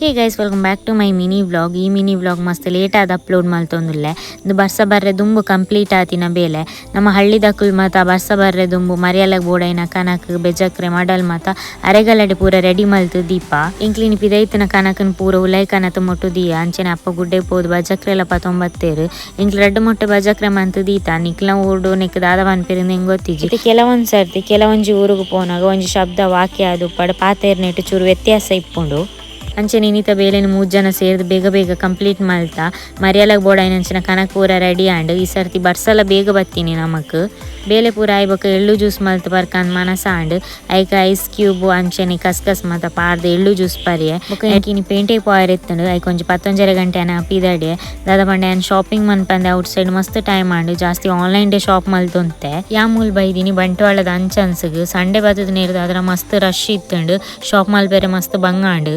Hey guys welcome back to my mini vlog. ಈ mini vlog ಮಸ್ತ್ late ಆದ upload ಮಲ್ತೊಂದುಲ್ಲೆ ಇದು ಬರ್ಸ ಬರ್ರೆ ದುಂಬು ಕಂಪ್ಲೀಟ್ ಆತಿನ ಬೇಲೆ ನಮ್ಮ ಹಳ್ಳಿದಕ್ಕುಲ್ ಮಾತ ಬರ್ಸ ಬರ್ರೆ ದುಂಬು ಮರಿಯಲಗ್ ಬೋಡೈನ ಕನಕ್ ಬೆಜಕ್ರೆ ಮಡಲ್ ಮಾತ ಅರೆಗಲಡೆ ಪೂರ ರೆಡಿ ಮಲ್ತು ದೀಪ ಇಂಕ್ಲಿನಿ ಪಿದೈತಿನ ಕನಕನ್ ಪೂರ ಉಲೈ ಕನತ ಮೊಟ್ಟು ದಿಯ ಅಂಚನೆ ಅಪ್ಪ ಗುಡ್ಡೆ ಪೋದು ಬಜಕ್ರೆಲ ಪತ್ತೊಂಬತ್ತೇರು ಇಂಕ್ಲ ರೆಡ್ಡು ಮೊಟ್ಟೆ ಬಜಕ್ರೆ ಮಂತು ದೀತ ನಿಕ್ಲ ಊರ್ಡು ನೆಕ್ ದಾದ ಪನ್ಪೆರಿಂದ ಹೆಂಗ್ ಗೊತ್ತಿಜಿ ಇದು ಕೆಲವೊಂದು ಸರ್ತಿ ಕೆಲವೊಂಜಿ ಊರುಗು ಪೋನಾಗ ಒಂಜಿ ಶಬ್ದ ವಾಕ್ಯ ಅದು ಪಡ ಪಾತೇರ್ನೆಟ್ಟು ಚೂರು ವ್ಯತ್ಯಾಸ ಇಪ್ಪುಂಡು ಅಂಚೆ ನೀನಿತ ಬೇಲೆನ 3 ಜನ ಸೇರಿದು ಬೇಗ ಬೇಗ ಕಂಪ್ಲೀಟ್ ಮಲ್ತಾ ಮರಿಯಲಗ್ ಬೋಡಾಯಿನಂಚಿನ ಕನಕ್ ಪೂರ ರೆಡಿ ಆಂಡ್ ಈ ಸರ್ತಿ ಬರ್ಸಲ ಬೇಗ ಬತ್ತೀನಿ ನಮಕ್ ಬೇಲೆ ಪೂರ ಆಯ್ಬಕ ಎಳ್ಳು ಜ್ಯೂಸ್ ಮಲ್ತು ಬರ್ಕಂದ್ ಮನಸ ಆಂಡ್ ಐಕ ಐಸ್ ಕ್ಯೂಬ್ ಅಂಚನೆ ಕಸ್ಕಸ್ ಮತ ಪಾರ್ದು ಎಳ್ಳು ಜ್ಯೂಸ್ ಪರಿಯೆ ಬೊಕ್ಕ ಪೇಂಟೆ ಪಾಯರ್ ಎತ್ತಂಡು ಐಕ ಒಂಜಿ 11 ಗಂಟೆ ಅನ ಪಿದಡೆ ದಾದ ಪಂಡೆ ಅನ್ ಶಾಪಿಂಗ್ ಮನ್ಪಂದೆ ಔಟ್ ಸೈಡ್ ಮಸ್ತ್ ಟೈಮ್ ಆಂಡ್ ಜಾಸ್ತಿ ಆನ್ಲೈನ್ ಡೇ ಶಾಪ್ ಮಲ್ತೊಂತೆ ಯಾಮೂಲ್ ಬೈದಿನಿ ಬಂಟ್ವಾಳದ ಅಂಚನ್ಸ್ಗ್ ಸಂಡೆ ಬತ್ತದ ನೇರದ ಅದರ ಮಸ್ತ್ ರಶ್ ಇತ್ತಂಡು ಶಾಪ್ ಮಲ್ ಬೇರೆ ಮಸ್ತ್ ಬಂಗಾಂಡ್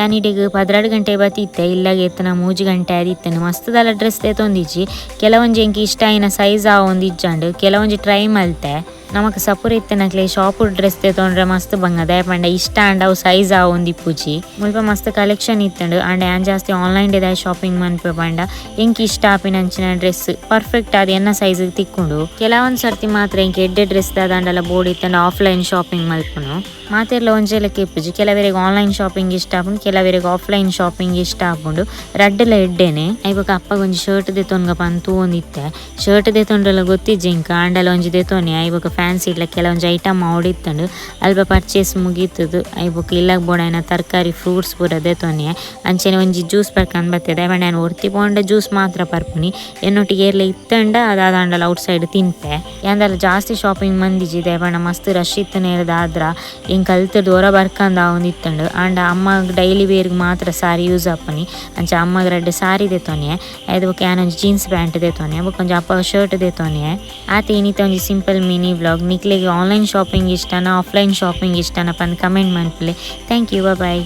ಯಾನಿಡಿಗೆ 12 ಗಂಟೆ ಬತ್ತಿತ್ತೆ ಇಲ್ಲಾಗ ಎತ್ತನ 3 ಗಂಟೆ ಆದಿತ್ತನು ಮಸ್ತದಲ್ಲ ಡ್ರೆಸ್ ತೆತೊಂದಿಜ್ಜಿ ಕೆಲವೊಂಜಿ ಎಂಕಿ ಇಷ್ಟ ಆಯ್ನ ಸೈಜ್ ಒಂದಿಜ್ಜಂಡು ಕೆಲವೊಂಜಿ ಟ್ರೈ ಮಲ್ತೆ ನಮಕ್ ಸಪುರ ಇತ್ತನಕ್ಲೆ ಶಾಪು ಡ್ರೆಸ್ ತೆತೊಂಡ್ರೆ ಮಸ್ತ್ ಬಂಗ ದಯಪಂಡ ಇಷ್ಟ ಅಂಡ್ ಅವು ಸೈಜ್ ಒಂದಿಪ್ಪುಜಿ ಮುಲ್ಪ ಮಸ್ತ್ ಕಲೆಕ್ಷನ್ ಇತ್ತಂಡು ಅಂಡ್ ಯಾನ್ ಜಾಸ್ತಿ ಆನ್ಲೈನ್ ಡೇದ ಶಾಪಿಂಗ್ ಮನ್ಪೆ ಪಂಡ ಎಂಕಿ ಇಷ್ಟ ಆಪಿನಂಚಿನ ಡ್ರೆಸ್ ಪರ್ಫೆಕ್ಟ್ ಆದ ಎನ್ನ ಸೈಜ್ ತಿಕ್ಕೊಂಡು ಕೆಲವೊಂದ್ ಸರ್ತಿ ಮಾತ್ರ ಎಂಕಿ ಎಡ್ಡೆ ಡ್ರೆಸ್ ದಾದಂಡಲ್ಲ ಬೋರ್ಡ್ ಇತ್ತಂಡು ಆಫ್ಲೈನ್ ಶಾಪಿಂಗ್ ಮಲ್ಪುನು ಮಾತೆರ್ಲ ಒಂಜೆಲ್ಲ ಕೆಪ್ಪುಜಿ ಕೆಲವರಿಗೆ ಆನ್ಲೈನ್ ಶಾಪಿಂಗ್ ಇಷ್ಟ ಆಪುಂಡು ಕೆಲವರಿಗೆ ಆಫ್ಲೈನ್ ಶಾಪಿಂಗ್ ಇಷ್ಟ ಆಪುಂಡು ರಡ್ಡೆಲ ಎಡ್ಡೆನೆ ಐಬಕ ಅಪ್ಪಗ ಒಂಜಿ ಶರ್ಟ್ ದೆತೊನ್ಗ ಪಂತು ಒಂದಿತ್ತೆ ಶರ್ಟ್ ದೆತೊಂಡ್ರಲ್ಲ ಗೊತ್ತಿಜ್ಜಿ ಇಂಕ ಆಂಡಲ ಒಂಜಿ ದೆತೊನೆ ಐಬಕ ಫ್ಯಾನ್ಸಿ ಇಡ್ಲ ಕೆಲವೊಂಜಿ ಐಟಮ್ ಓಡಿತ್ತಂಡು ಅಲ್ಪ ಪರ್ಚೇಸ್ ಮುಗೀತದು ಐಬಕ ಇಲ್ಲಾಗ ಬೋಡಾಯಿನ ತರಕಾರಿ ಫ್ರೂಟ್ಸ್ ಪೂರ ದೆತೊನೆ ಅಂಚೆನೆ ಒಂಜಿ ಜ್ಯೂಸ್ ಬರ್ಕಂಡ್ ಬರ್ತದೆ ಐಬ ನಾನು ಒರ್ತಿ ಪೋಂಡ ಜ್ಯೂಸ್ ಮಾತ್ರ ಪರ್ಪುನಿ ಎನ್ನೊಟ್ಟಿಗೆ ಏರ್ಲ ಇತ್ತಂಡ ಅದಾದಂಡಲ ಔಟ್ ಸೈಡ್ ತಿನ್ಪೆ ಯಾಂದಲ ಜಾಸ್ತಿ ಶಾಪಿಂಗ್ ಮಂದಿಜಿ ದಯಪಂಡ ಮಸ್ತ್ ರಶ್ ಇತ್ತು ನೇರದಾದ್ರ ಕಲ್ತು ದೂರ ಬರ್ಕಂದ ಒಂದಿತ್ತಂಡು ಅಂಡ್ ಅಮ್ಮಗ್ ಡೈಲಿ ವೇರ್ಗೆ ಮಾತ್ರ ಸಾರಿ ಯೂಸ್ ಆಪನಿ ಅಂಚ ಅಮ್ಮಗ್ ರಡ್ಡೆ ಸಾರಿ ದೆತೊನೆ ಐದು ಬೊಕ್ಕ ಯಾನೊಂಜಿ ಜೀನ್ಸ್ ಪ್ಯಾಂಟ್ ದೆತೊನೆ ಬೊಕ್ಕ ಒಂಜಿ ಅಪ್ಪ ಶರ್ಟ್ ದೆತೊನೆ ಆತ ಏನಿತ್ತ ಒಂಜಿ ಸಿಂಪಲ್ ಮಿನಿ ವ್ಲಾಗ್ ನಿಕ್ಲೆಗೆ ಆನ್ಲೈನ್ ಶಾಪಿಂಗ್ ಇಷ್ಟನ ಆಫ್ಲೈನ್ ಶಾಪಿಂಗ್ ಇಷ್ಟನ ಪಂದ್ ಕಮೆಂಟ್ ಮನ್ಪುಲೆ ಥ್ಯಾಂಕ್ ಯು ಬಾಯ್.